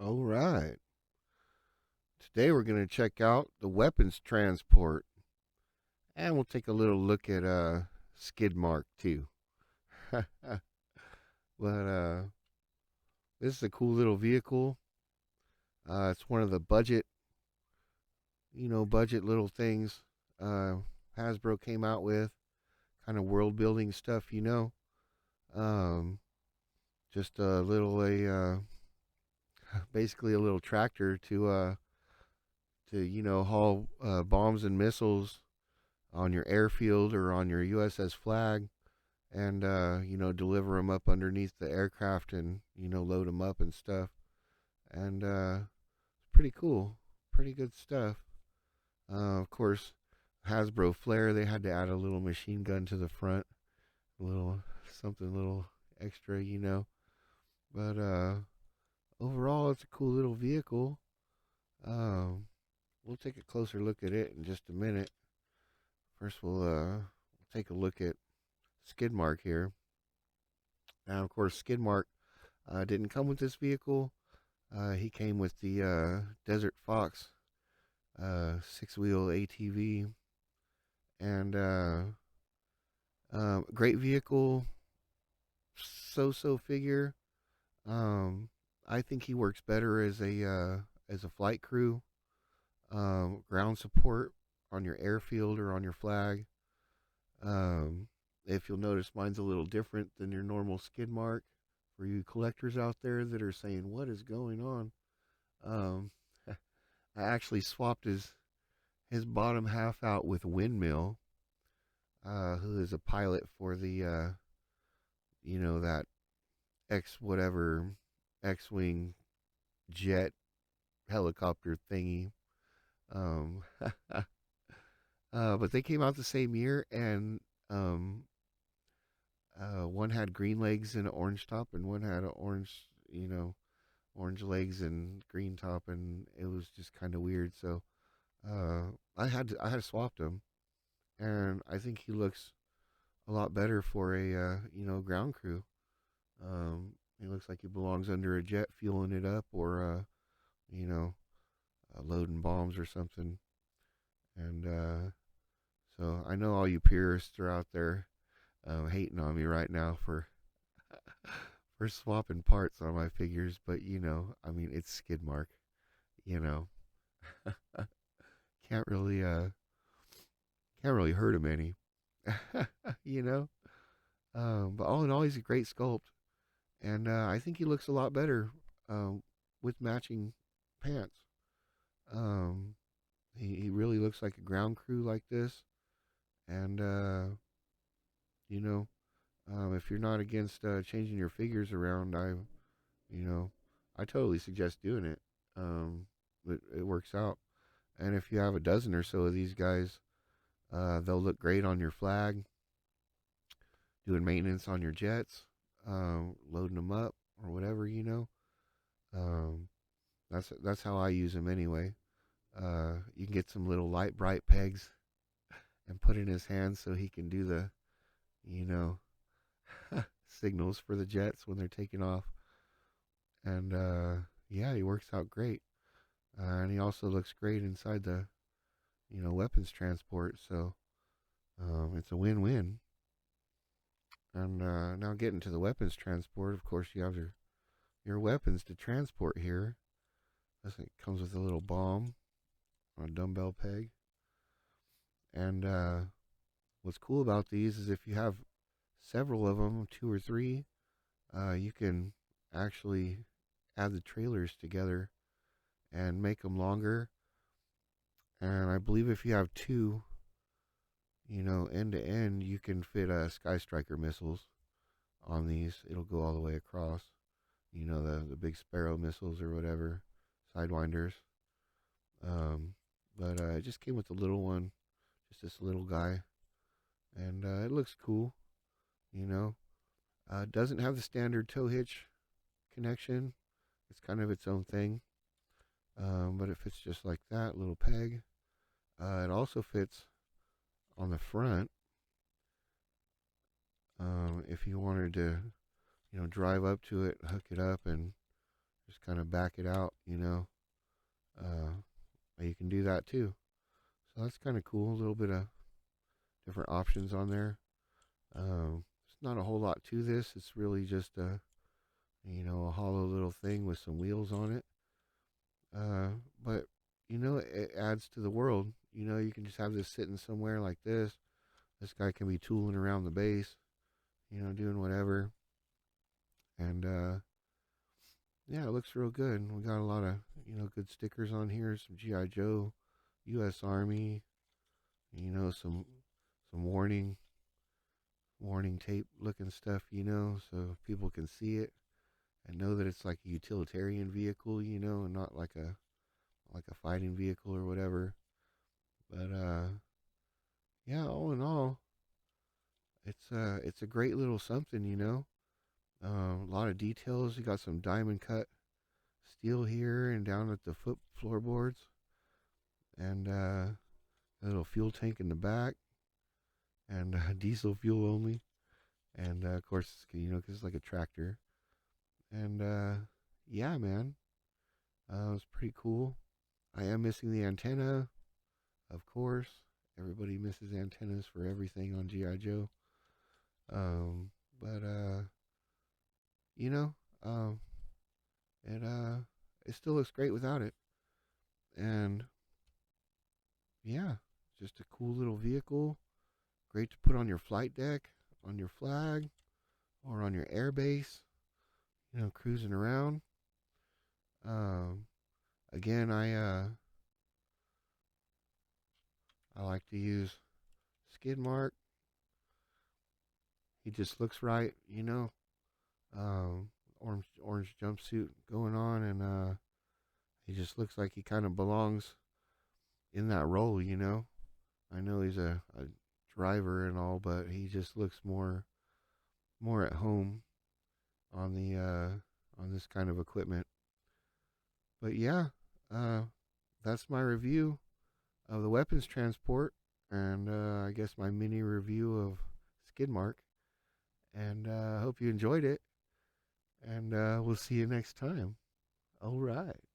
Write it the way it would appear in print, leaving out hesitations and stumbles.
All right. Today we're going to check out the weapons transport, and we'll take a little look at Skidmark too. but this is a cool little vehicle. It's one of the budget little things Hasbro came out with, kind of world building stuff. Um, just basically a little tractor to haul bombs and missiles on your airfield or on your USS Flag, and deliver them up underneath the aircraft, and load them up and stuff. And it's pretty cool, pretty good stuff. Of course, Hasbro Flare, they had to add a little machine gun to the front, a little something, a little extra. But overall, it's a cool little vehicle. Um, we'll take a closer look at it in just a minute. First, we'll take a look at Skidmark here. Now, of course, Skidmark didn't come with this vehicle. He came with the Desert Fox six-wheel ATV, and great vehicle, so-so figure. I think he works better as a flight crew, ground support on your airfield or on your flag. If you'll notice, mine's a little different than your normal Skidmark. For you collectors out there that are saying, "What is going on?" Um, I actually swapped his bottom half out with Windmill, who is a pilot for the that X whatever X-wing jet helicopter thingy. Um, but they came out the same year, and one had green legs and an orange top, and one had an orange legs and green top, and it was just kind of weird. So I had to swap them, and I think he looks a lot better for a ground crew. He looks like he belongs under a jet, fueling it up, or you know, loading bombs or something. And so I know all you purists are out there hating on me right now for swapping parts on my figures, but I mean, it's Skidmark. You know, can't really hurt him any. you know. But all in all, he's a great sculpt, and I think he looks a lot better with matching pants. Um, he really looks like a ground crew like this, and you know, if you're not against changing your figures around, you know, I totally suggest doing it. It works out, and if you have a dozen or so of these guys, they'll look great on your flag, doing maintenance on your jets, loading them up or whatever. Um, that's how I use them anyway. You can get some little light bright pegs and put in his hands so he can do the you know signals for the jets when they're taking off. And yeah, he works out great. And he also looks great inside the weapons transport. So it's a win-win. And now getting to the weapons transport, of course, you have your weapons to transport here. It comes with a little bomb on a dumbbell peg. And what's cool about these is if you have several of them, two or three, you can actually add the trailers together and make them longer. And I believe if you have two, end to end, you can fit Sky Striker missiles on these. It'll go all the way across. The big Sparrow missiles or whatever, Sidewinders. But it just came with a little one, just this little guy, and it looks cool. Doesn't have the standard tow hitch connection. It's kind of its own thing. But it fits just like that, little peg. It also fits on the front. If you wanted to, drive up to it, hook it up, and just kind of back it out, Uh, you can do that too. So that's kind of cool. A little bit of different options on there. It's not a whole lot to this. It's really just a hollow little thing with some wheels on it. Uh, but it adds to the world. You can just have this sitting somewhere like this. This guy can be tooling around the base, doing whatever. And yeah, it looks real good. We got a lot of good stickers on here. Some GI Joe, U.S. Army. Some warning tape looking stuff. So people can see it and know that it's like a utilitarian vehicle. And not like a fighting vehicle or whatever. But yeah, all in all, it's a great little something. A lot of details. You got some diamond cut steel here and down at the foot floorboards, and a little fuel tank in the back, and diesel fuel only, and of course, because it's like a tractor, and yeah, man, it's pretty cool. I am missing the antenna, of course. Everybody misses antennas for everything on GI Joe. But you know, um, it it still looks great without it, and yeah, just a cool little vehicle. Great to put on your flight deck, on your flag, or on your air base. Cruising around. Um, Again, I like to use Skidmark. He just looks right. Orange jumpsuit going on, and he just looks like he kind of belongs in that role. I know he's a driver and all, but he just looks more at home on the on this kind of equipment. But yeah, uh, that's my review of the weapons transport, and I guess my mini review of Skidmark. And I hope you enjoyed it, and we'll see you next time. All right.